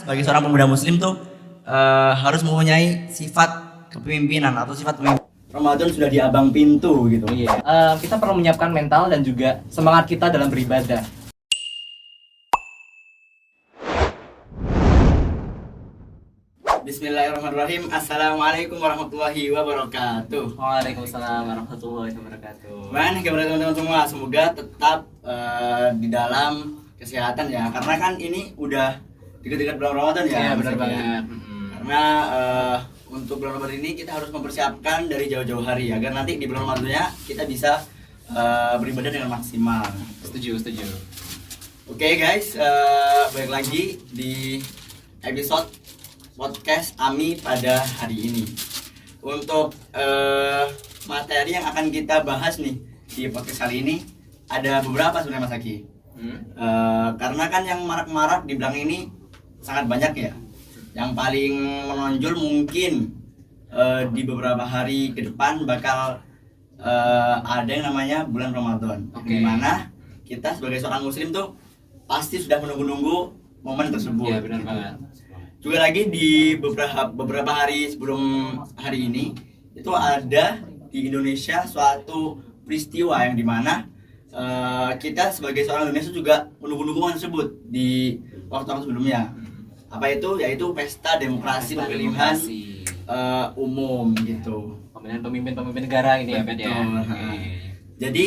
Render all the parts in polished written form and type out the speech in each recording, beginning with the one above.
Bagi seorang pemuda muslim tuh harus mempunyai sifat kepemimpinan atau sifat pemimpin. Ramadan sudah di abang pintu gitu. Iya. Kita perlu menyiapkan mental dan juga semangat kita dalam beribadah. Bismillahirrahmanirrahim. Assalamualaikum warahmatullahi wabarakatuh. Waalaikumsalam warahmatullahi wabarakatuh. Gimana kabar teman-teman semua? Semoga tetap di dalam kesehatan ya. Karena kan ini udah dekat-dekat bulan Ramadan ya. Iya benar banget. Karena untuk bulan Ramadan ini kita harus mempersiapkan dari jauh-jauh hari agar nanti di bulan Ramadannya kita bisa beribadah dengan maksimal. Setuju. Oke guys, balik lagi di episode podcast Ami pada hari ini. Untuk materi yang akan kita bahas nih di podcast kali ini ada beberapa sebenarnya Mas Aki. Karena kan yang marak-marak di belakang ini sangat banyak ya. Yang paling menonjol mungkin di beberapa hari ke depan bakal ada yang namanya bulan Ramadan. Oke. Dimana kita sebagai seorang muslim tuh pasti sudah menunggu-nunggu momen tersebut. Iya benar banget. Juga lagi di beberapa hari sebelum hari ini itu ada di Indonesia suatu peristiwa yang dimana kita sebagai seorang Indonesia juga menunggu-nunggu momen tersebut di waktu-waktu sebelumnya. Apa itu? Yaitu pesta demokrasi pemilihan umum gitu. Pemilihan pemimpin negara ini ya, Pet ya. Betul. Jadi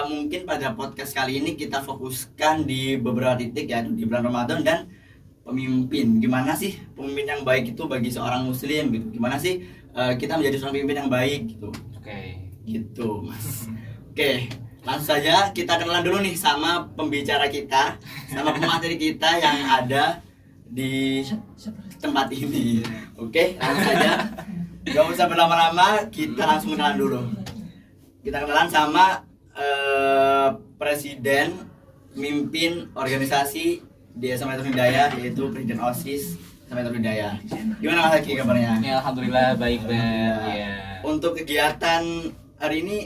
mungkin pada podcast kali ini kita fokuskan di beberapa titik ya di bulan Ramadan dan pemimpin. Gimana sih pemimpin yang baik itu bagi seorang muslim gitu. Gimana sih kita menjadi seorang pemimpin yang baik gitu. Oke. Gitu, Mas. Oke, langsung saja kita kenalan dulu nih sama pembicara kita, sama pemateri kita yang ada di tempat ini. Oke, langsung saja. Gak usah berlama-lama, kita langsung kenalan dulu. Kita kenalan sama presiden pemimpin organisasi di SMA Taufik Hidayah, yaitu Presiden OSIS SMA Taufik Hidayah. Gimana Mas Aki kabarnya? Ya, alhamdulillah baik, Pet. Iya. Untuk kegiatan hari ini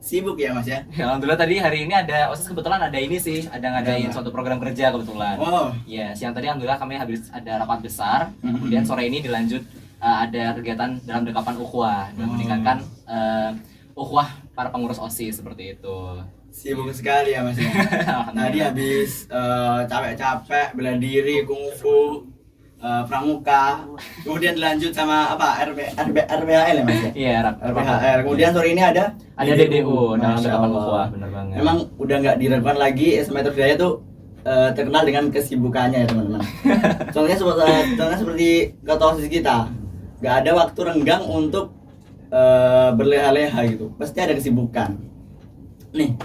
sibuk ya Mas ya? Ya, alhamdulillah tadi hari ini ada OSIS kebetulan ada ini sih, ada ngadain suatu program kerja kebetulan. Oh. Ya, siang tadi alhamdulillah kami habis ada rapat besar. Kemudian sore ini dilanjut ada kegiatan dalam dekapan ukhuwah dan meningkatkan ukhuwah para pengurus OSIS seperti itu. Sibuk sekali ya Mas ya. Tadi habis capek-capek bela diri, kungfu, pramuka, kemudian dilanjut sama apa RPHL ya Mas ya? Iya, RPHL. Kemudian sore ini ada DDU dalam Masya dekapan Allah. ukhuwah, benar banget. Memang udah nggak diragukan lagi SMA Taufik Hidayah tuh terkenal dengan kesibukannya ya teman-teman. Soalnya seperti kata OSIS kita, nggak ada waktu renggang untuk berleha-leha gitu. Pasti ada kesibukan. Nih,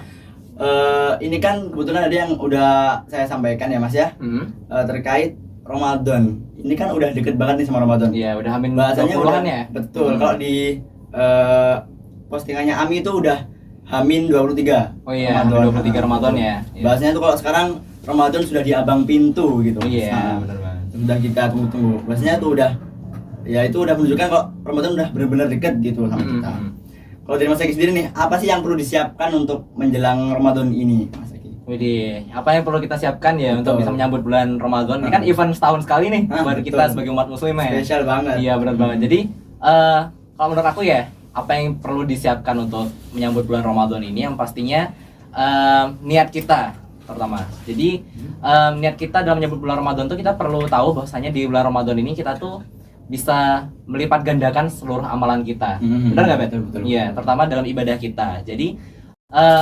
ini kan kebetulan ada yang udah saya sampaikan ya Mas ya, terkait Ramadan. Ini kan udah deket banget nih sama Ramadan. Iya, udah hamin Bahasanya 20-an udah ya. betul. Kalau di postingannya Ami itu udah Hamin 23. Oh iya, Hamin 23 Ramadan ya. Iya. Bahasanya tuh kalau sekarang Ramadan sudah di abang pintu gitu. Iya, benar banget. Sudah kita tunggu-tunggu. Bahasanya tuh udah ya itu udah menunjukkan kok Ramadan udah benar-benar dekat gitu sama kita. Kalau dari Mas Aki sendiri nih, apa sih yang perlu disiapkan untuk menjelang Ramadan ini, Mas Aki? Widih, apa yang perlu kita siapkan ya Betul. untuk bisa menyambut bulan Ramadan? Ini kan event setahun sekali nih buat betul. kita sebagai umat muslim ya. Spesial banget. Iya, benar banget. Jadi kalau menurut aku ya, apa yang perlu disiapkan untuk menyambut bulan Ramadan ini yang pastinya niat kita pertama. Jadi niat kita dalam menyambut bulan Ramadan tuh kita perlu tahu bahwasanya di bulan Ramadan ini kita tuh bisa melipat gandakan seluruh amalan kita. Benar nggak, Bet? Betul. Iya, terutama dalam ibadah kita. Jadi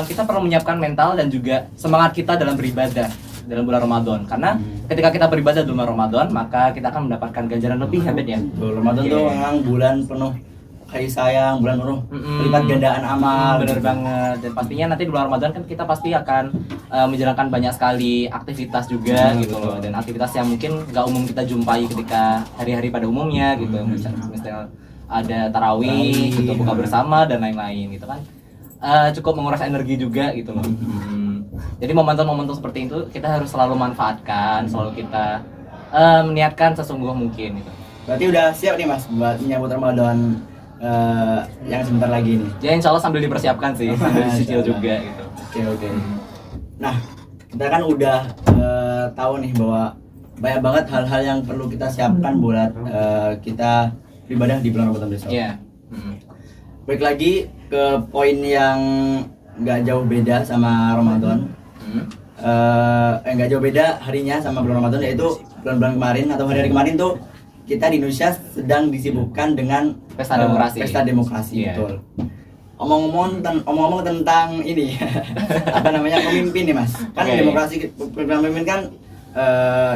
kita perlu menyiapkan mental dan juga semangat kita dalam beribadah dalam bulan Ramadan. Karena ketika kita beribadah di bulan Ramadan, maka kita akan mendapatkan ganjaran lebih, ya, Bet ya. Betul, Ramadan tuh memang bulan penuh kasih sayang, bulan penuh melipat gandaan amal. Bener banget. Dan pastinya nanti di bulan Ramadan kan kita pasti akan menjalankan banyak sekali aktivitas juga gitu loh. Dan aktivitas yang mungkin nggak umum kita jumpai ketika hari-hari pada umumnya gitu. Misalnya ada tarawih, gitu, buka bersama dan lain-lain gitu kan. Cukup menguras energi juga gitu loh. Jadi momentum-momentum seperti itu kita harus selalu manfaatkan, selalu kita meniatkan sesungguh mungkin gitu. Berarti udah siap nih Mas buat menyambut Ramadan yang sebentar lagi nih. Ya insya Allah sambil dipersiapkan sih, sambil dicicil juga gitu. Oke. Nah, kita kan udah tahu nih bahwa banyak banget hal-hal yang perlu kita siapkan buat kita beribadah di bulan Ramadan besok. Iya. Balik lagi ke poin yang nggak jauh beda sama Ramadan. Nggak jauh beda harinya sama bulan Ramadan, yaitu bulan-bulan kemarin atau hari-hari kemarin tuh kita di Indonesia sedang disibukkan dengan Pesta demokrasi. Pesta demokrasi, Iya. betul. Omong-omong tentang ini apa namanya, pemimpin nih Mas. Kan Oke. demokrasi pemimpin kan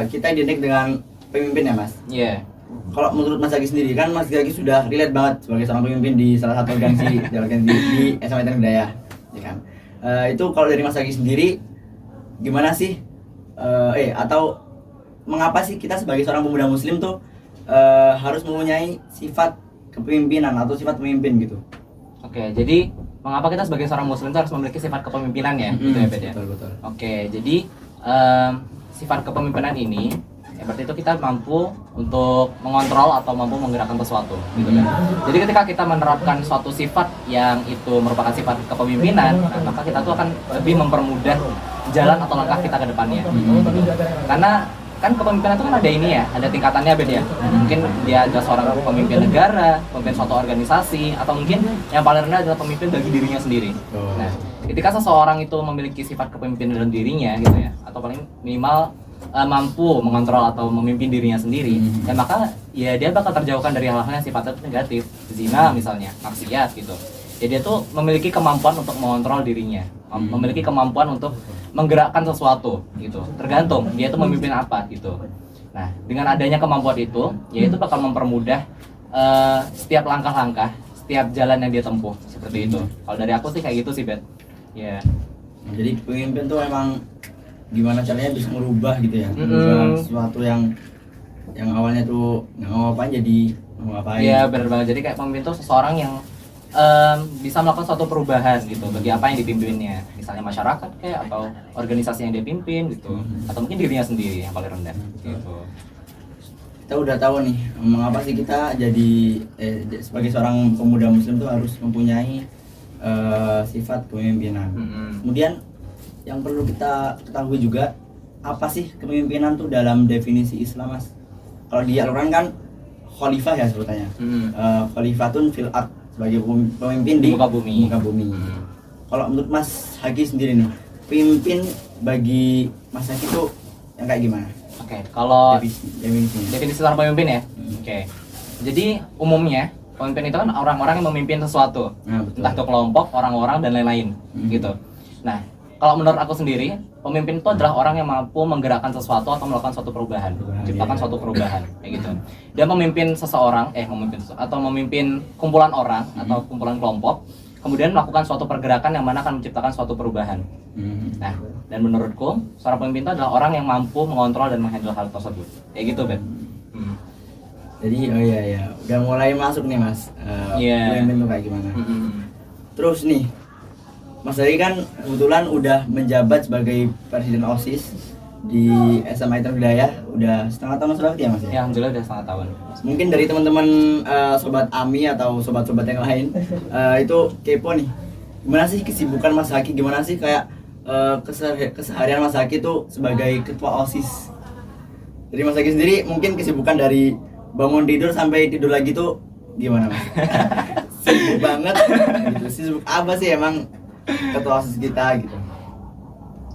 kita identik dengan pemimpin ya Mas. Iya. Kalau menurut Mas Agi sendiri kan Mas Agi sudah relate banget sebagai seorang pemimpin di salah satu organisasi di SMA Intan Hidayah, ya kan. Itu kalau dari Mas Agi sendiri gimana sih atau mengapa sih kita sebagai seorang pemuda muslim tuh harus mempunyai sifat kepemimpinan atau sifat pemimpin gitu? Oke, jadi mengapa kita sebagai seorang muslim itu harus memiliki sifat kepemimpinan ya? Gitu ya, Bed ya? Betul. Oke, jadi sifat kepemimpinan ini berarti itu kita mampu untuk mengontrol atau mampu menggerakkan sesuatu gitu kan. Jadi ketika kita menerapkan suatu sifat yang itu merupakan sifat kepemimpinan, nah, maka kita tuh akan lebih mempermudah jalan atau langkah kita ke depannya. Karena kan kepemimpinan itu kan ada ini ya, ada tingkatannya Bed ya. Mungkin dia adalah seorang pemimpin negara, pemimpin suatu organisasi, atau mungkin yang paling rendah adalah pemimpin bagi dirinya sendiri. Nah, ketika seseorang itu memiliki sifat kepemimpinan dalam dirinya gitu ya, atau paling minimal mampu mengontrol atau memimpin dirinya sendiri, ya maka ya dia bakal terjauhkan dari hal-hal yang sifatnya negatif, zina misalnya, maksiat gitu. Ya dia tuh memiliki kemampuan untuk mengontrol dirinya, memiliki kemampuan untuk menggerakkan sesuatu gitu. Tergantung dia tuh memimpin apa gitu. Nah, dengan adanya kemampuan itu, ya itu bakal mempermudah setiap langkah-langkah, setiap jalan yang dia tempuh seperti itu. Kalau dari aku sih kayak gitu sih, Bet. Ya. Jadi pemimpin tuh emang gimana caranya bisa merubah gitu ya, merubah sesuatu yang awalnya tuh nggak ngapain jadi ngapain. Iya benar banget. Jadi kayak pemimpin tuh seseorang yang bisa melakukan suatu perubahan gitu bagi apa yang dipimpinnya, misalnya masyarakat kayak atau organisasi yang dia pimpin gitu, atau mungkin dirinya sendiri yang paling rendah gitu. Kita udah tahu nih mengapa sih kita jadi sebagai seorang pemuda muslim tuh harus mempunyai sifat kepemimpinan. Kemudian yang perlu kita ketahui juga, apa sih kepemimpinan tuh dalam definisi Islam Mas? Kalau di Al-Quran kan khalifah ya sebutannya. Khalifatun fil ard, sebagai pemimpin di muka bumi. Kalau menurut Mas Haki sendiri nih, pemimpin bagi Mas Haki tuh yang kayak gimana? Oke, kalau definisinya. definisi seorang pemimpin ya. Oke. Jadi umumnya pemimpin itu kan orang-orang yang memimpin sesuatu, entah itu kelompok, orang-orang dan lain-lain gitu. Nah, kalau menurut aku sendiri, pemimpin itu adalah orang yang mampu menggerakkan sesuatu atau melakukan suatu perubahan, menciptakan suatu perubahan, kayak gitu. Dia memimpin seseorang, memimpin kumpulan orang atau kumpulan kelompok, kemudian melakukan suatu pergerakan yang mana akan menciptakan suatu perubahan. Nah, dan menurutku, seorang pemimpin itu adalah orang yang mampu mengontrol dan menghandle hal tersebut, kayak gitu, Ben. Jadi, udah mulai masuk nih Mas, pemimpin tuh kayak gimana. Terus nih, Mas Dari kan kebetulan udah menjabat sebagai Presiden OSIS di SMA Intan Hidayah udah setengah tahun berarti ya Mas ya? Ya, alhamdulillah udah setengah tahun. Mungkin dari teman-teman sobat Ami atau sobat-sobat yang lain itu kepo nih, gimana sih kesibukan Mas Haki, gimana sih kayak keseharian Mas Haki tuh sebagai ketua OSIS. Jadi Mas Haki sendiri mungkin kesibukan dari bangun tidur sampai tidur lagi tuh gimana Mas? Sibuk banget gitu, sibuk apa sih emang ketua OSIS kita gitu?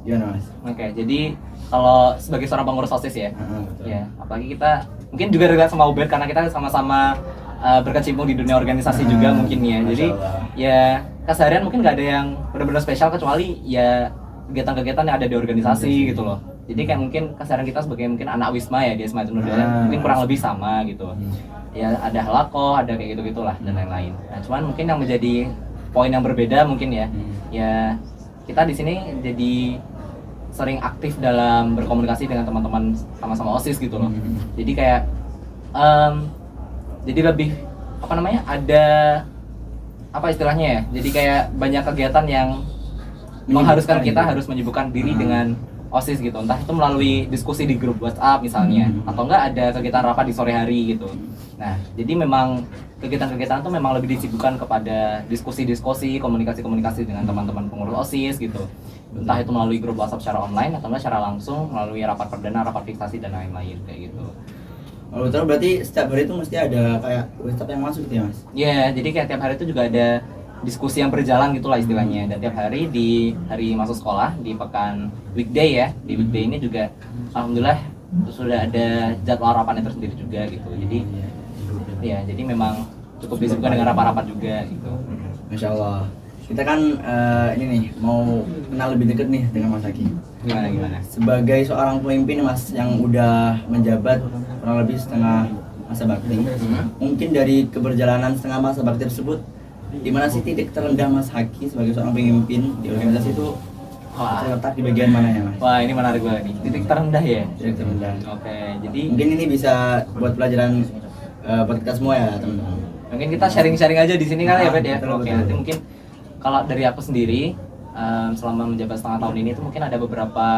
Gimana Mas? Oke, jadi kalau sebagai seorang pengurus OSIS ya, Betul. ya apalagi kita mungkin juga relate sama Uber karena kita sama-sama berkecimpung di dunia organisasi juga mungkin ya. Jadi ya keseharian mungkin nggak ada yang benar-benar spesial kecuali ya kegiatan-kegiatan yang ada di organisasi gitu loh. Jadi kayak mungkin keseharian kita sebagai mungkin anak Wisma ya, dia semacam mungkin kurang lebih sama gitu. Ya ada halako, ada kayak gitu-gitulah dan lain-lain. Nah, cuman mungkin yang menjadi poin yang berbeda mungkin ya, ya kita di sini jadi sering aktif dalam berkomunikasi dengan teman-teman sama-sama OSIS gitu loh. Jadi kayak jadi lebih apa namanya, ada apa istilahnya ya, jadi kayak banyak kegiatan yang mengharuskan kita harus menyibukkan diri dengan OSIS gitu, entah itu melalui diskusi di grup WhatsApp misalnya, atau enggak ada kegiatan rapat di sore hari gitu. Nah, jadi memang kegiatan-kegiatan itu memang lebih disibukkan kepada diskusi-diskusi, komunikasi-komunikasi dengan teman-teman pengurus OSIS gitu. entah itu melalui grup WhatsApp secara online atau enggak secara langsung melalui rapat perdana, rapat fiksasi dan lain-lain kayak gitu. Kalau betul berarti setiap hari itu mesti ada kayak WhatsApp yang masuk gitu ya mas? Iya, jadi kayak tiap hari itu juga ada diskusi yang berjalan gitulah istilahnya. Dan tiap hari di hari masuk sekolah di pekan weekday ya, di weekday ini juga alhamdulillah sudah ada jadwal rapatnya tersendiri juga gitu. Jadi ya, jadi memang cukup disibukkan dengan rapat-rapat juga gitu. Masya Allah. Kita kan ini nih mau kenal lebih dekat nih dengan Mas Haki. Gimana? Sebagai seorang pemimpin mas yang udah menjabat kurang lebih setengah masa bakti, mungkin dari keberjalanan setengah masa bakti tersebut, di mana sih titik terendah Mas Haki sebagai seorang pemimpin di organisasi itu terletak di bagian mana ya mas? Wah, ini menarik banget nih. Titik terendah ya. Titik terendah. Oke, jadi Mungkin ini bisa buat pelajaran buat kita semua ya teman-teman. mungkin kita sharing-sharing aja di sini kali ya, Bet ya. Betul, Oke, betul. nanti mungkin kalau dari aku sendiri selama menjabat setengah tahun ini tuh mungkin ada beberapa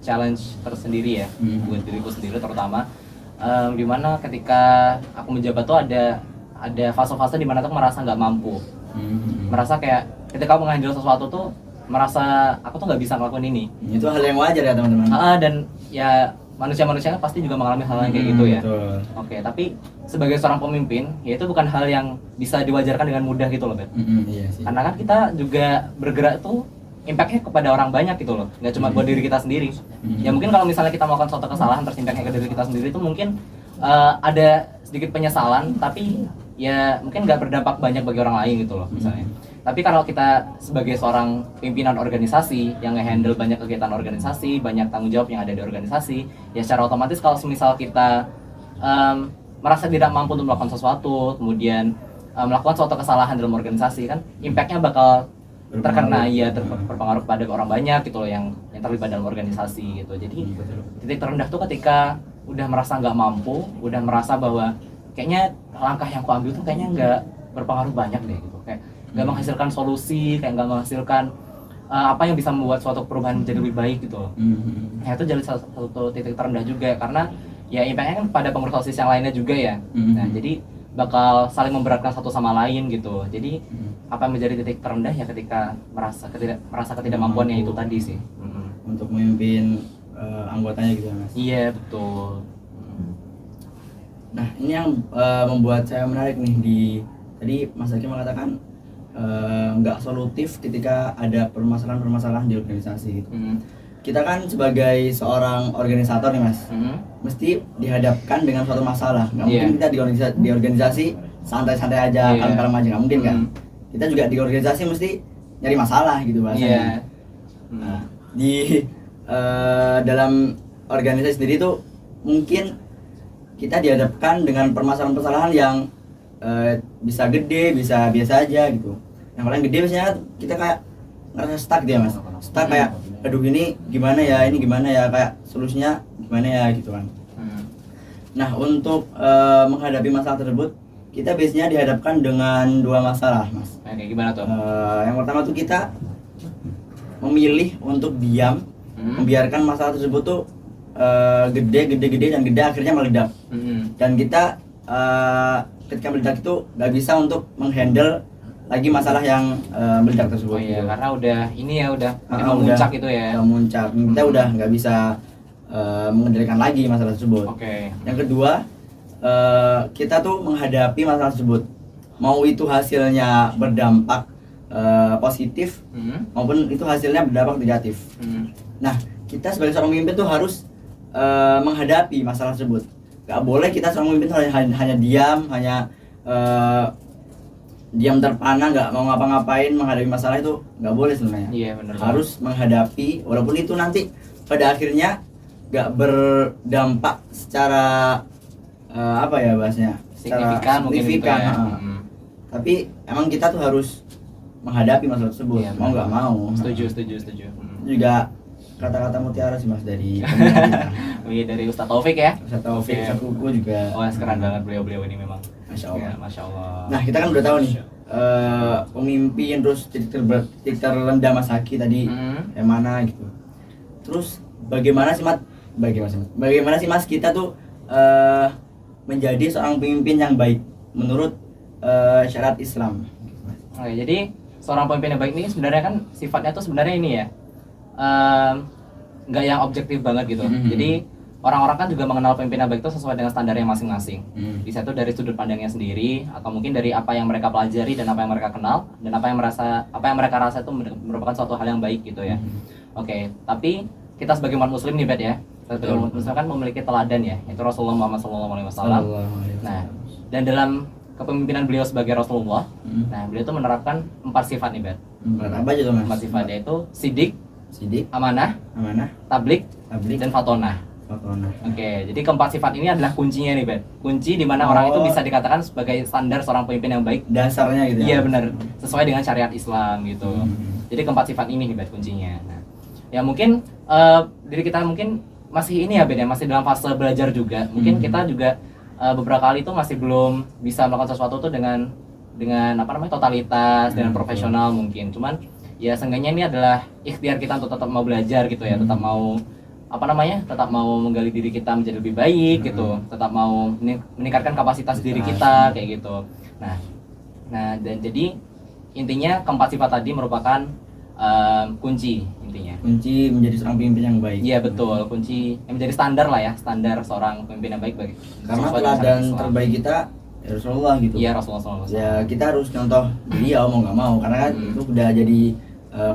challenge tersendiri ya buat diriku sendiri terutama dimana ketika aku menjabat tuh ada fase-fase dimana tuh merasa nggak mampu, merasa kayak ketika aku menghandle sesuatu tuh merasa aku tuh nggak bisa ngelakuin ini. Itu hal yang wajar ya teman-teman. Dan ya manusia-manusia kan pasti juga mengalami hal yang kayak gitu ya. Betul. Oke, tapi sebagai seorang pemimpin, ya itu bukan hal yang bisa diwajarkan dengan mudah gitu loh, Bet. Iya sih. Karena kan kita juga bergerak tuh impact-nya kepada orang banyak gitu loh, nggak cuma buat diri kita sendiri. Ya mungkin kalau misalnya kita melakukan suatu kesalahan terus impact-nya ke diri kita sendiri itu mungkin ada sedikit penyesalan, tapi ya mungkin nggak berdampak banyak bagi orang lain gitu loh misalnya. Tapi kalau kita sebagai seorang pimpinan organisasi yang nge-handle banyak kegiatan organisasi, banyak tanggung jawab yang ada di organisasi, ya secara otomatis kalau misal kita merasa tidak mampu untuk melakukan sesuatu, kemudian melakukan suatu kesalahan dalam organisasi, kan impact-nya bakal terkena, ya berpengaruh pada orang banyak gitu loh yang terlibat dalam organisasi gitu. Jadi titik terendah tuh ketika udah merasa nggak mampu, udah merasa bahwa kayaknya langkah yang aku ambil tuh kayaknya nggak berpengaruh banyak deh gitu, kayak nggak menghasilkan solusi, kayak nggak menghasilkan apa yang bisa membuat suatu perubahan menjadi lebih baik gitu loh. Nah itu jadi salah satu titik terendah juga karena ya impact-nya kan pada pengurus OSIS yang lainnya juga ya. Nah jadi bakal saling memberatkan satu sama lain gitu. Jadi apa yang menjadi titik terendah ya ketika merasa ketidakmampuannya itu tadi sih. Untuk memimpin anggotanya gitu ya mas. Iya betul. Nah ini yang membuat saya menarik nih tadi Mas Haki mengatakan nggak solutif ketika ada permasalahan-permasalahan di organisasi gitu. Kita kan sebagai seorang organisator nih mas, mesti dihadapkan dengan suatu masalah. Nggak mungkin kita di organisasi santai-santai aja, kalem-kalem aja, nggak mungkin kan. Kita juga di organisasi mesti nyari masalah gitu bahasanya. Nah, di dalam organisasi sendiri tuh mungkin kita dihadapkan dengan permasalahan-permasalahan yang bisa gede, bisa biasa aja gitu. Yang paling gede biasanya kita kayak ngerasa stuck dia mas, stuck kayak aduh ini gimana ya, kayak solusinya gimana ya gitu kan. Nah untuk menghadapi masalah tersebut kita biasanya dihadapkan dengan dua masalah mas. Kayak gimana tuh? Yang pertama tuh kita memilih untuk diam, membiarkan masalah tersebut tuh gede dan gede akhirnya meledak. Dan kita ketika meledak itu nggak bisa untuk menghandle lagi masalah yang meledak tersebut. Oh iya, karena udah ini ya udah memuncak itu ya. Memuncak, kita udah nggak bisa mengendalikan lagi masalah tersebut. Oke. Yang kedua, kita tuh menghadapi masalah tersebut, mau itu hasilnya berdampak positif maupun itu hasilnya berdampak negatif. Nah, kita sebagai seorang pemimpin tuh harus menghadapi masalah tersebut. Gak boleh kita seorang pemimpin hanya diam, hanya diam terpana, nggak mau ngapa-ngapain menghadapi masalah itu nggak boleh sebenarnya. Iya benar. Harus menghadapi, walaupun itu nanti pada akhirnya nggak berdampak secara apa ya bahasnya, signifikan mungkin gitu ya. Tapi emang kita tuh harus menghadapi masalah tersebut, iya, mau nggak mau. Setuju. Juga kata-kata mutiara sih mas dari pemimpin kita. Iya dari Ustadz Taufik ya. Ustadz Taufik, Ustadz Kuku juga. Oh keren banget beliau ini memang. Masya Allah. Ya, Masya Allah. Nah kita kan udah tahu nih pemimpin, terus titik terendah Mas Haki tadi yang mana gitu. Terus bagaimana sih mas kita tuh menjadi seorang pemimpin yang baik menurut syariat Islam? Oke, jadi seorang pemimpin yang baik ini sebenarnya kan sifatnya tuh sebenarnya ini ya, nggak yang objektif banget gitu. Jadi orang-orang kan juga mengenal pemimpin yang baik itu sesuai dengan standarnya masing-masing. Bisa itu dari sudut pandangnya sendiri, atau mungkin dari apa yang mereka pelajari dan apa yang mereka kenal, dan apa yang mereka rasa itu merupakan suatu hal yang baik gitu ya. Oke, tapi kita sebagai umat muslim nih Bet ya, sebagai umat muslim kan memiliki teladan ya, itu Rasulullah Muhammad SAW. Nah, dan dalam kepemimpinan beliau sebagai Rasulullah, nah beliau itu menerapkan 4 sifat nih Bet. Apa aja tuh Mas? 4 sifat, yaitu sidik, amanah, tablik, dan fatonah. Oke, jadi keempat sifat ini adalah kuncinya nih Ben. Kunci di mana orang itu bisa dikatakan sebagai standar seorang pemimpin yang baik. Dasarnya gitu ya? Iya benar, sesuai dengan syariat Islam gitu. Jadi keempat sifat ini nih Ben kuncinya. Nah, ya mungkin diri kita mungkin masih ini ya Ben ya, masih dalam fase belajar juga. Mungkin kita juga beberapa kali itu masih belum bisa melakukan sesuatu tuh dengan apa namanya totalitas, dengan profesional mungkin. Cuman ya seenggaknya ini adalah ikhtiar kita untuk tetap mau belajar gitu ya, tetap mau tetap mau menggali diri kita menjadi lebih baik gitu, tetap mau meningkatkan kapasitas diri kita kayak gitu. Nah dan jadi intinya keempat sifat tadi merupakan kunci intinya. Kunci menjadi seorang pemimpin yang baik. Iya betul, kunci yang menjadi standar lah ya, standar seorang pemimpin yang baik bagi. Karena teladan terbaik kita ya Rasulullah gitu. Iya Rasulullah SAW. Ya kita harus contoh beliau mau nggak mau, karena kan itu udah jadi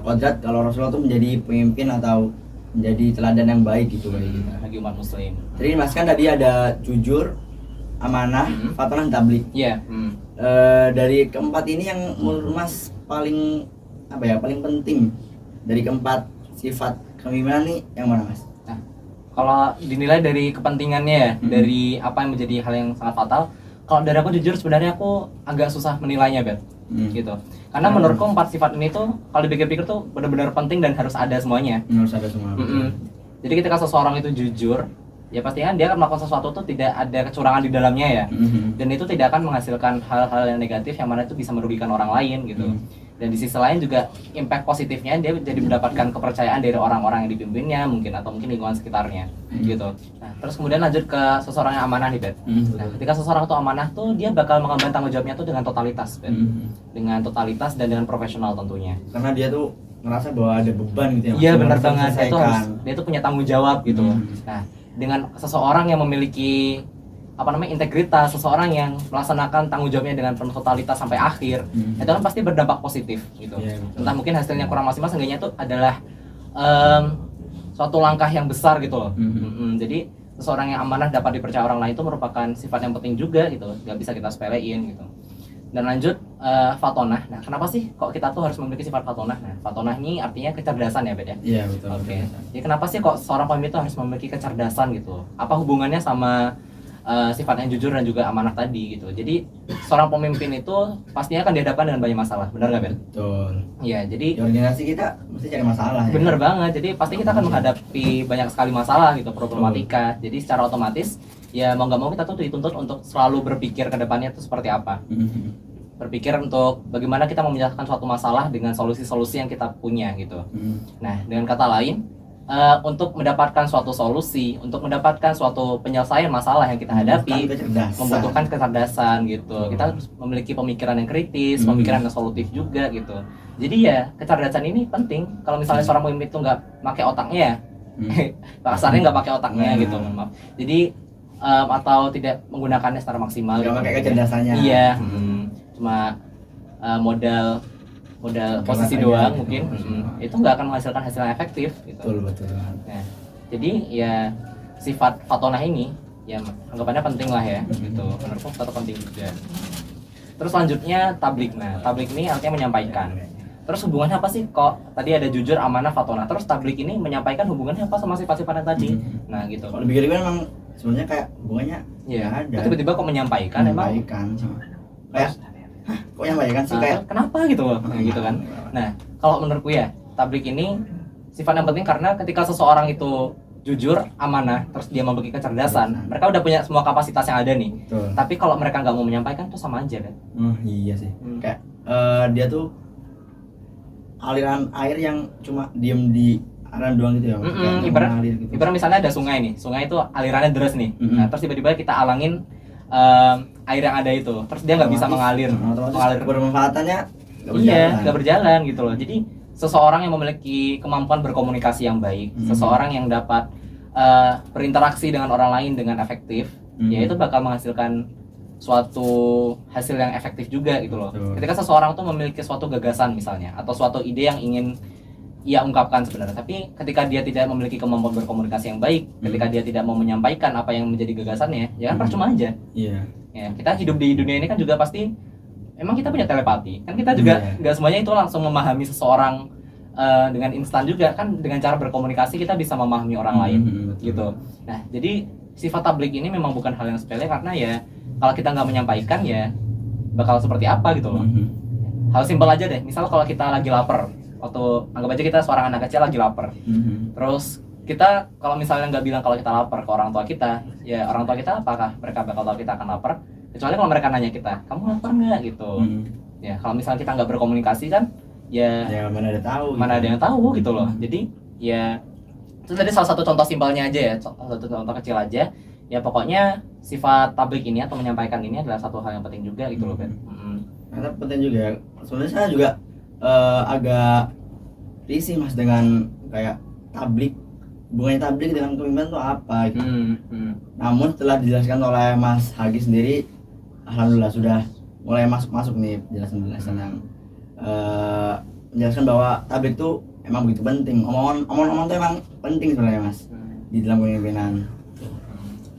kodrat kalau Rasulullah itu menjadi pemimpin atau menjadi teladan yang baik gitu bagi umat muslim. Jadi Mas kan tadi ada jujur, amanah, fatonah, tablik. Iya. Dari keempat ini yang menurut Mas paling paling penting dari keempat sifat kepemimpinan nih yang mana Mas? Nah, kalau dinilai dari kepentingannya ya, dari apa yang menjadi hal yang sangat fatal, kalau dari aku jujur sebenarnya aku agak susah menilainya Bet. Gitu. Karena menurutku 4 sifat ini tuh kalau dipikir-pikir tuh benar-benar penting dan harus ada semuanya. Harus ada semua. Jadi ketika seseorang itu jujur, ya pastinya dia akan melakukan sesuatu tuh tidak ada kecurangan di dalamnya ya. Dan itu tidak akan menghasilkan hal-hal yang negatif yang mana itu bisa merugikan orang lain gitu. Dan di sisi lain juga impact positifnya dia jadi mendapatkan kepercayaan dari orang-orang yang dipimpinnya mungkin atau mungkin lingkungan sekitarnya gitu. Nah, terus kemudian lanjut ke seseorang yang amanah nih Bet. Nah, ketika seseorang itu amanah tuh dia bakal mengemban tanggung jawabnya tuh dengan totalitas Bet. Dengan totalitas dan dengan profesional tentunya. Karena dia tuh ngerasa bahwa ada beban gitu ya. Iya benar banget. Dia tuh punya tanggung jawab gitu. Nah, dengan seseorang yang memiliki integritas, seseorang yang melaksanakan tanggung jawabnya dengan penuh totalitas sampai akhir, itu kan pasti berdampak positif gitu. Entah mungkin hasilnya kurang maksimal, seenggaknya itu adalah suatu langkah yang besar gitu loh. Jadi seseorang yang amanah dapat dipercaya orang lain itu merupakan sifat yang penting juga gitu, nggak bisa kita sepelein gitu. Dan lanjut fatonah. Nah, kenapa sih kok kita tuh harus memiliki sifat fatonah? Nah, fatonah ini artinya kecerdasan ya Bet ya? Iya betul. Oke. Jadi kenapa sih kok seorang pemimpin itu harus memiliki kecerdasan gitu? Apa hubungannya sama sifat yang jujur dan juga amanah tadi gitu. Jadi seorang pemimpin itu pastinya akan dihadapkan dengan banyak masalah, benar nggak Ben? Betul. Iya, jadi di organisasi kita mesti cari masalah. Bener banget. Jadi pasti kita akan menghadapi banyak sekali masalah gitu, problematika. Jadi secara otomatis ya mau nggak mau kita tuh dituntut untuk selalu berpikir ke depannya itu seperti apa. Berpikir untuk bagaimana kita menyelesaikan suatu masalah dengan solusi-solusi yang kita punya gitu. Nah, dengan kata lain untuk mendapatkan suatu solusi, untuk mendapatkan suatu penyelesaian masalah yang kita hadapi, membutuhkan kecerdasan gitu. Kita harus memiliki pemikiran yang kritis, pemikiran yang solutif juga gitu. Jadi ya kecerdasan ini penting. Kalau misalnya seorang pemimpin itu nggak pakai otaknya, kasarnya nggak pakai otaknya gitu, maaf. Jadi atau tidak menggunakannya secara maksimal. Nggak pakai kecerdasannya. Iya, cuma modal posisi doang mungkin itu nggak akan menghasilkan hasil yang efektif gitu. Betul. Nah, jadi ya sifat fatonah ini ya anggapannya penting lah ya gitu. Menurutku tetap penting juga. Terus selanjutnya tablik. Nah, tablik ini artinya menyampaikan. Terus hubungannya apa sih kok tadi ada jujur, amanah, fatonah. Terus tablik ini menyampaikan hubungannya apa sama sifat-sifat yang tadi. Nah, gitu. Kalau dipikir-pikir memang sebenarnya kayak hubungannya ya ada. Tiba-tiba kok menyampaikan emang kayak kok nyampaikan sih kayak kenapa gitu loh. Nah, gitu kan. Nah, kalau menurutku ya, tablik ini sifat yang penting karena ketika seseorang itu jujur, amanah, terus dia memiliki kecerdasan, mereka udah punya semua kapasitas yang ada nih. Betul. Tapi kalau mereka nggak mau menyampaikan tuh sama aja kan. Iya sih. Kayak dia tuh aliran air yang cuma diem di aliran doang gitu ya. Ibarat misalnya ada sungai nih, sungai itu alirannya deras nih. Nah, terus tiba-tiba kita alangin air yang ada itu, terus dia nggak bisa mengalir. Bermanfaatannya nggak berjalan gitu loh. Jadi seseorang yang memiliki kemampuan berkomunikasi yang baik, seseorang yang dapat berinteraksi dengan orang lain dengan efektif, ya itu bakal menghasilkan suatu hasil yang efektif juga gitu loh. Betul. Ketika seseorang tuh memiliki suatu gagasan misalnya atau suatu ide yang ingin ia ungkapkan sebenarnya, tapi ketika dia tidak memiliki kemampuan berkomunikasi yang baik, ketika dia tidak mau menyampaikan apa yang menjadi gagasannya, ya kan percuma aja. Iya. Ya, kita hidup di dunia ini kan juga pasti emang kita punya telepati. Kan kita juga nggak semuanya itu langsung memahami seseorang dengan instan juga kan, dengan cara berkomunikasi kita bisa memahami orang lain gitu. Nah, jadi sifat tablik ini memang bukan hal yang sepele karena ya kalau kita nggak menyampaikan ya bakal seperti apa gitu loh. Hal simpel aja deh, misal kalau kita lagi lapar, waktu anggap aja kita seorang anak kecil lagi lapar, terus kita kalau misalnya nggak bilang kalau kita lapar ke orang tua kita, ya orang tua kita apakah mereka bakal tahu kita akan lapar? Kecuali kalau mereka nanya kita, kamu lapar nggak gitu. Ya kalau misalnya kita nggak berkomunikasi kan, ya mana ada tahu. Mana ada yang tahu gitu loh. Jadi ya itu tadi salah satu contoh simpelnya aja ya, salah satu contoh kecil aja. Ya pokoknya sifat tablik ini atau menyampaikan ini adalah satu hal yang penting juga gitu loh, Ben. Karena penting juga. Sebenarnya saya juga agak risih Mas dengan kayak tablik. Hubungannya tablik dengan kepemimpinan itu apa gitu. Namun setelah dijelaskan oleh Mas Hagi sendiri, alhamdulillah sudah mulai masuk nih penjelasan-penjelasan yang menjelaskan bahwa tablik itu emang begitu penting. Omongan itu emang penting sebenarnya Mas di dalam kepemimpinan.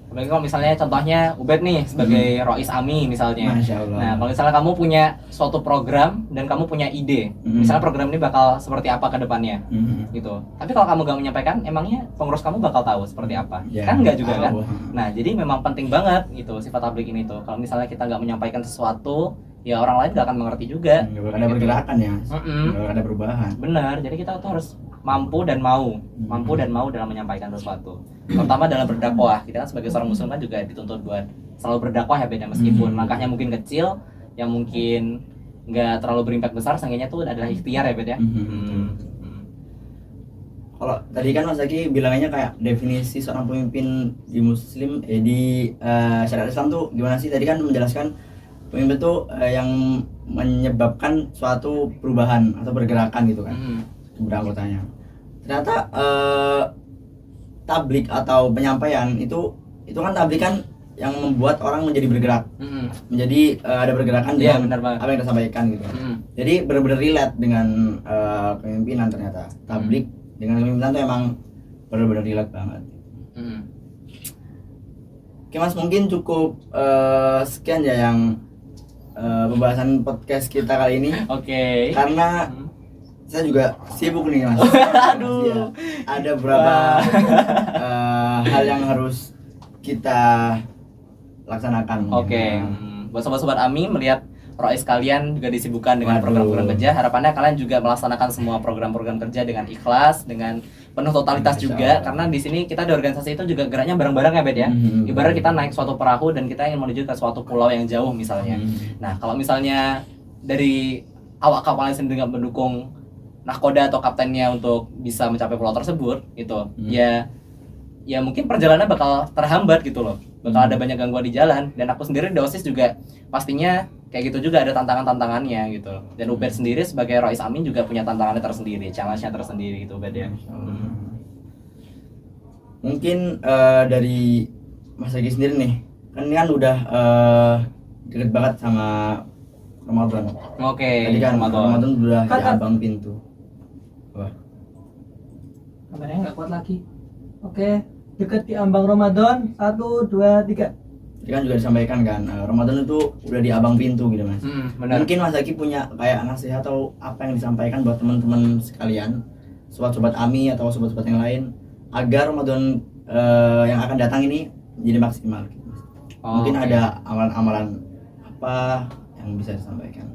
Apalagi kalau misalnya contohnya Ubed nih sebagai Rois Ami misalnya. Masya Allah. Nah kalau misalnya kamu punya suatu program dan kamu punya ide, misalnya program ini bakal seperti apa ke depannya, gitu. Tapi kalau kamu gak menyampaikan, emangnya pengurus kamu bakal tahu seperti apa? Ya, kan enggak juga tahu. kan? Nah jadi memang penting banget gitu sifat tablik ini tuh. Kalau misalnya kita nggak menyampaikan sesuatu, ya orang lain gak akan mengerti juga. Nggak bakal ada pergerakan ya, nggak bakal ada perubahan. Benar, jadi kita tuh harus mampu dan mau dalam menyampaikan sesuatu. Terutama dalam berdakwah, kita kan sebagai seorang muslim kan juga dituntut buat selalu berdakwah ya beda, meskipun langkahnya mungkin kecil, yang mungkin nggak terlalu berimpact besar, seenggaknya tuh adalah ikhtiar ya beda. Kalau tadi kan Mas Zaki bilangnya kayak definisi seorang pemimpin di muslim di syariat Islam tuh gimana sih? Tadi kan menjelaskan pemimpin tuh yang menyebabkan suatu perubahan atau pergerakan gitu kan, beranggotanya. Ternyata tablik atau penyampaian itu kan tablik kan yang membuat orang menjadi bergerak, menjadi ada pergerakan dengan apa yang disampaikan gitu. Jadi benar-benar relate dengan pemimpinan ternyata. Tablik dengan pemimpinan itu emang benar-benar relate banget. Oke Mas, mungkin cukup sekian ya yang pembahasan podcast kita kali ini. Oke. Karena saya juga sibuk nih Mas. Aduh. Ya, ada beberapa hal yang harus kita laksanakan. Oke. Buat sobat-sobat Ami melihat Rois kalian juga disibukkan dengan program-program kerja. Harapannya kalian juga melaksanakan semua program-program kerja dengan ikhlas, dengan penuh totalitas juga. Karena di sini kita di organisasi itu juga geraknya bareng-bareng ya, Bed ya. Ibarat kita naik suatu perahu dan kita ingin menuju ke suatu pulau yang jauh misalnya. Nah, kalau misalnya dari awak kapalnya sendiri nggak mendukung nahkoda atau kaptennya untuk bisa mencapai pulau tersebut gitu, ya mungkin perjalanannya bakal terhambat gitu loh, bakal ada banyak gangguan di jalan. Dan aku sendiri di OSIS juga pastinya kayak gitu juga, ada tantangannya gitu. Dan Ubed sendiri sebagai Rois Amin juga punya tantangannya tersendiri, challenge-nya tersendiri gitu Ubed ya. Mungkin dari Mas Egi sendiri nih, kan udah deket banget sama Ramadan. Oke. Tadi kan Ramadan udah di abang pintu. Wah. Kameranya nggak kuat lagi. Oke, deket di ambang Ramadan. 1, 2, 3. Tadi kan juga disampaikan kan Ramadan itu udah di abang pintu gitu Mas. Benar. Mungkin Mas Egi punya kayak nasihat atau apa yang disampaikan buat teman-teman sekalian, sobat-sobat Ami atau sobat-sobat yang lain, agar Ramadan yang akan datang ini jadi maksimal gitu, Mas. Mungkin ada amalan-amalan apa yang bisa disampaikan.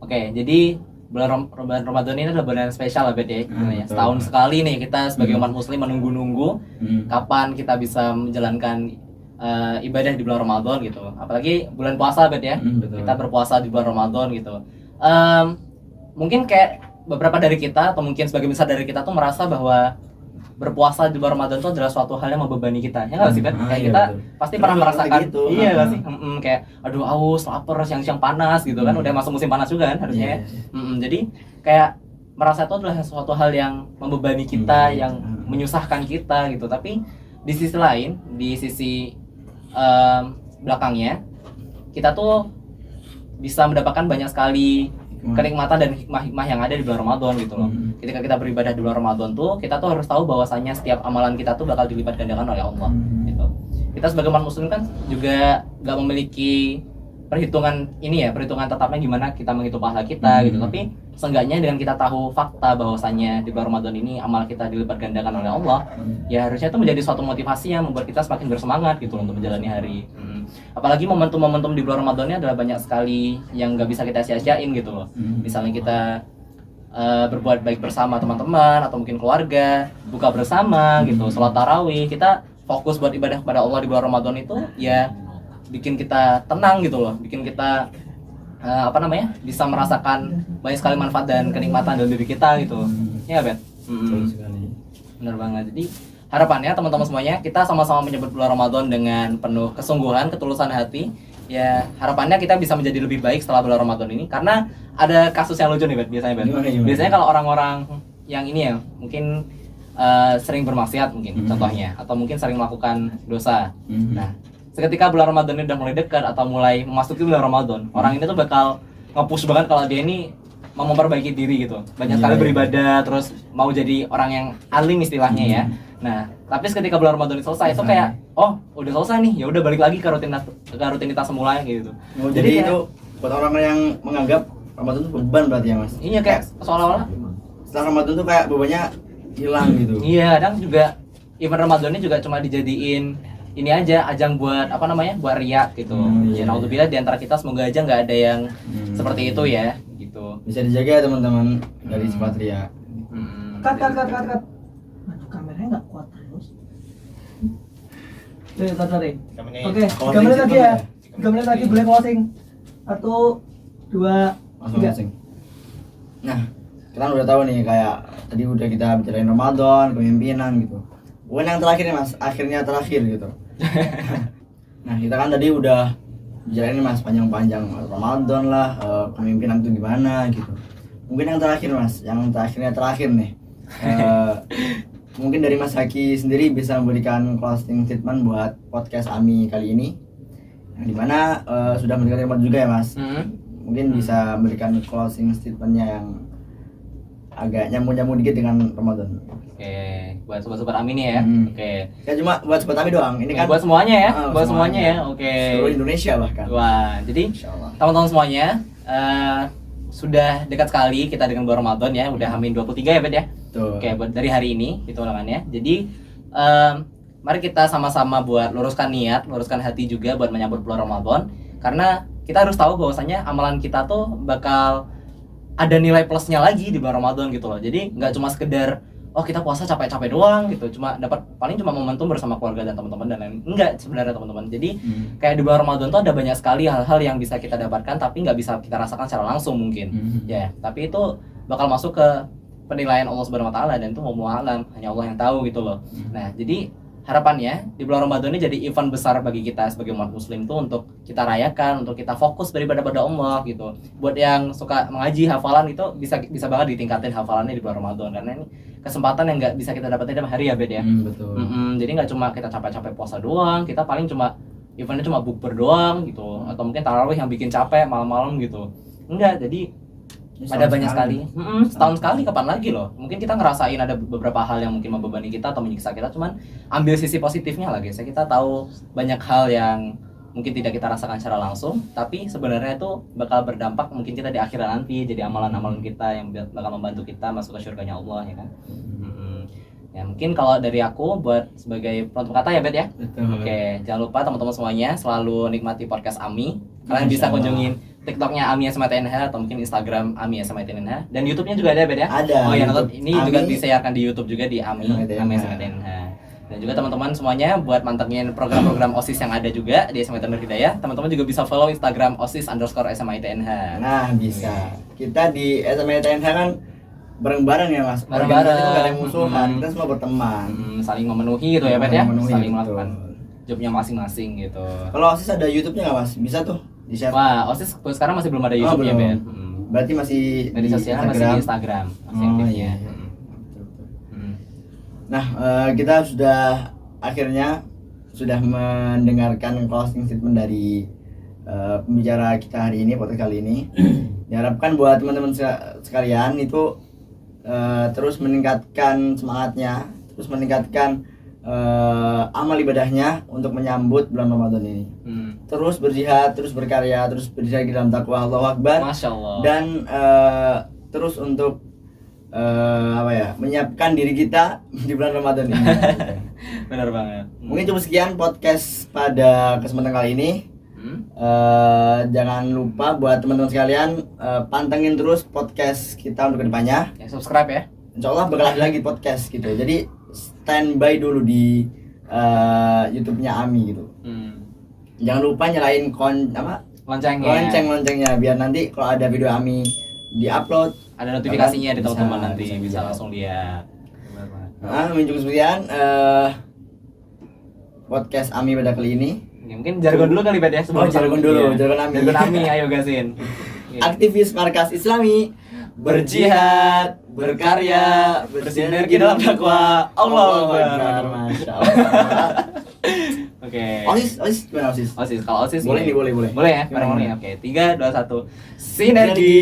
Oke, jadi bulan Ramadan ini adalah bulan yang spesial lah Bed ya. Setahun sekali nih kita sebagai umat muslim menunggu-nunggu kapan kita bisa menjalankan ibadah di bulan Ramadan gitu. Apalagi bulan puasa Bed ya. Kita berpuasa di bulan Ramadan gitu. Mungkin kayak beberapa dari kita atau mungkin sebagian besar dari kita tuh merasa bahwa berpuasa di bulan Ramadan itu adalah suatu hal yang membebani kita, ya nggak sih Ben? Kayak kita pasti pernah merasakan gitu. Iya nggak sih? Kayak aduh aus, lapar, siang-siang panas gitu kan, udah masuk musim panas juga kan harusnya. Jadi kayak merasa itu adalah suatu hal yang membebani kita, yang menyusahkan kita gitu. Tapi di sisi lain, di sisi belakangnya, kita tuh bisa mendapatkan banyak sekali kenikmatan dan hikmah-hikmah yang ada di bulan Ramadan gitu loh. Ketika kita beribadah di bulan Ramadan tuh, kita tuh harus tahu bahwasanya setiap amalan kita tuh bakal dilipat gandakan oleh Allah gitu. Kita sebagai umat muslim kan juga gak memiliki perhitungan ini ya, perhitungan tetapnya gimana kita menghitung pahala kita gitu. Tapi seenggaknya dengan kita tahu fakta bahwasanya di bulan Ramadan ini amal kita dilipat gandakan oleh Allah, ya harusnya itu menjadi suatu motivasi yang membuat kita semakin bersemangat gitu loh untuk menjalani hari. Apalagi momentum-momentum di bulan Ramadan ini adalah banyak sekali yang nggak bisa kita sia-siain gitu loh. Misalnya kita berbuat baik bersama teman-teman atau mungkin keluarga, buka bersama gitu, sholat tarawih, kita fokus buat ibadah kepada Allah di bulan Ramadan itu ya bikin kita tenang gitu loh, bikin kita bisa merasakan banyak sekali manfaat dan kenikmatan dalam diri kita gitu. Ya Ben. Benar banget. Jadi harapannya teman-teman semuanya kita sama-sama menyambut bulan Ramadan dengan penuh kesungguhan, ketulusan hati. Ya harapannya kita bisa menjadi lebih baik setelah bulan Ramadan ini, karena ada kasus yang lucu nih Ben, biasanya Ben. Biasanya kalau orang-orang yang ini ya mungkin sering bermaksiat mungkin contohnya, atau mungkin sering melakukan dosa. Nah, seketika bulan Ramadan ini udah mulai dekat atau mulai memasuki bulan Ramadan, orang ini tuh bakal nge-push banget kalau dia ini mau memperbaiki diri gitu. Banyak sekali beribadah, terus mau jadi orang yang alim istilahnya ya. Nah, tapi ketika bulan Ramadan selesai itu kayak, oh udah selesai nih, ya udah balik lagi ke rutinitas semula gitu. Oh, jadi itu buat orang yang menganggap Ramadan itu beban berarti ya Mas? Iya, kayak seolah-olah setelah Ramadan tuh kayak bebannya hilang gitu. Iya, kadang juga event Ramadan ini juga cuma dijadiin ini aja, ajang buat buat riak gitu. Ya naudzubillah di antara kita semoga aja nggak ada yang seperti itu ya gitu. Bisa dijaga ya teman-teman dari sifat riak. Cut. Aduh, kameranya nggak kuat terus. Tadi. Oke, 3 menit lagi ya. 3 menit lagi boleh closing. 1, 2, 3. Nah, kita udah tahu nih kayak tadi udah kita bicarain Ramadan, kepemimpinan gitu. Bukan yang terakhir nih Mas, akhirnya terakhir gitu. Nah, kita kan tadi udah bicarain Mas panjang-panjang Ramadan lah, kepemimpinan itu gimana gitu. Mungkin yang terakhir Mas, yang terakhir nih. Mungkin dari Mas Haki sendiri bisa memberikan closing statement buat podcast AMI kali ini, yang dimana sudah mendekati Ramadan juga ya Mas. Mungkin bisa memberikan closing statementnya yang agak nyambung-nyambung dikit dengan Ramadan. Oke, buat sobat-sobat AMI nih ya. Oke. Ya cuma buat sobat AMI doang. Ini kan buat semuanya ya, buat semuanya ya. Oke. Seluruh Indonesia bahkan. Wah, jadi teman-teman semuanya sudah dekat sekali kita dengan bulan Ramadan ya, udah H-23 ya Bet ya. Tuh. Oke, buat dari hari ini itu ulangannya. Jadi mari kita sama-sama buat luruskan niat, luruskan hati juga buat menyambut bulan Ramadan, karena kita harus tahu bahwasanya amalan kita tuh bakal ada nilai plusnya lagi di bulan Ramadan gitu loh. Jadi nggak cuma sekedar oh kita puasa capek-capek doang gitu, cuma dapat paling cuma momentum bersama keluarga dan teman-teman dan lain. Enggak sebenarnya teman-teman. Jadi kayak di bulan Ramadan tuh ada banyak sekali hal-hal yang bisa kita dapatkan tapi nggak bisa kita rasakan secara langsung mungkin. Ya, tapi itu bakal masuk ke penilaian Allah Subhanahu wa taala dan itu wallahu alam, hanya Allah yang tahu gitu loh. Nah, jadi harapannya di bulan Ramadan ini jadi event besar bagi kita sebagai umat muslim tuh untuk kita rayakan, untuk kita fokus beribadah pada Allah gitu. Buat yang suka mengaji hafalan itu bisa banget ditingkatin hafalannya di bulan Ramadan, karena ini kesempatan yang nggak bisa kita dapatin tiap hari ya Bet ya. Betul. Jadi nggak cuma kita capek-capek puasa doang, kita paling cuma eventnya cuma bukber doang gitu, atau mungkin tarawih yang bikin capek malam-malam gitu. Enggak, jadi ada banyak sekali. Setahun sekali kapan lagi loh. Mungkin kita ngerasain ada beberapa hal yang mungkin membebani kita atau menyiksa kita, cuman ambil sisi positifnya lah guys. Kita tahu banyak hal yang mungkin tidak kita rasakan secara langsung, tapi sebenarnya itu bakal berdampak mungkin kita di akhirat nanti, jadi amalan-amalan kita yang bakal membantu kita masuk ke surganya Allah ya kan. Ya mungkin kalau dari aku buat sebagai penutup kata ya Bet ya. Betul. Oke, jangan lupa teman-teman semuanya selalu nikmati podcast AMI. Kalian bisa kunjungin TikToknya AMI SMTNH atau mungkin Instagram AMI SMTNH, dan YouTube-nya juga ada Bet ya. Ada. Oh ya, nonton ini AMI, juga disiarkan di YouTube juga di AMI SMTNH. Dan juga teman-teman semuanya buat mantengin program-program OSIS yang ada juga di SMA Nur Hidayah, teman-teman juga bisa follow Instagram OSIS_SMITNH. Nah, bisa. Kita di SMITNH kan bareng-bareng ya Mas. Bareng-bareng. Kita nggak ada musuhan, kita semua berteman. Saling memenuhi gitu ya Bet ya. Memenuhi, Saling betul. melakukan jobnya masing-masing gitu. Kalau OSIS ada YouTube-nya nggak Mas? Bisa tuh di-share. Wah, OSIS sekarang masih belum ada YouTube-nya belum. Ben. Berarti masih Media di sosial masih di Instagram. Masih Oh aktifnya. iya. Mm. Betul, betul. Mm. Nah, kita sudah akhirnya sudah mendengarkan closing statement dari pembicara kita hari ini, podcast kali ini. Diharapkan buat teman-teman sekalian itu terus meningkatkan semangatnya, terus meningkatkan amal ibadahnya untuk menyambut bulan Ramadan ini. Terus berjihad, terus berkarya, terus berjihad di dalam takwa, Allahu Akbar. Masya Allah. Dan terus untuk menyiapkan diri kita di bulan Ramadan ini. Benar banget. Mungkin cukup sekian podcast pada kesempatan kali ini. Jangan lupa buat teman-teman sekalian pantengin terus podcast kita untuk kedepannya. Ya, subscribe ya. Insya Allah bakal ada lagi podcast gitu. Jadi standby dulu di YouTube-nya Ami gitu. Jangan lupa nyalain loncengnya biar nanti kalau ada video Ami di-upload Ada notifikasinya di bisa- teman-teman nanti bisa bisa lihat. langsung lihat. Cukup sekian podcast Ami pada kali ini. Ya, mungkin jargon dulu kali Bet ya sebelum Jargon Iya. dulu, jargon Ami. Jargon Ami, ayo gasin. Iya. Aktivis Markas Islami berjihad, berkarya, bersinergi dalam dakwah. Allahu Akbar. Masya Allah. Oke. Osis gimana Osis? OSIS, kalau OSIS Boleh gini. nih, boleh. Boleh ya, bareng Gimana? nih. Oke, 3 2 1. Sinergi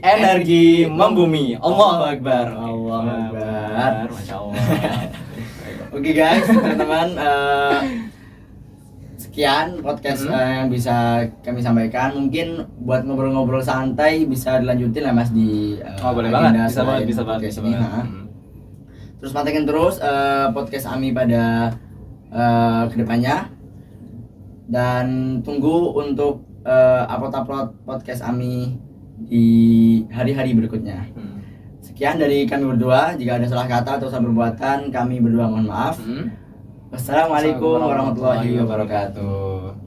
energi membumi. Allahu Akbar. Allahu Akbar. Masya Allah. Oke guys, teman-teman, sekian podcast yang bisa kami sampaikan. Mungkin buat ngobrol-ngobrol santai bisa dilanjutin lah Mas di Boleh agenda banget, bisa banget, selain bisa banget, podcast bisa ini, banget. ha. Terus pantengin terus podcast Ami pada kedepannya, dan tunggu untuk upload podcast Ami di hari-hari berikutnya. Sekian dari kami berdua. Jika ada salah kata atau salah perbuatan, kami berdua mohon maaf. Wassalamualaikum warahmatullahi wabarakatuh.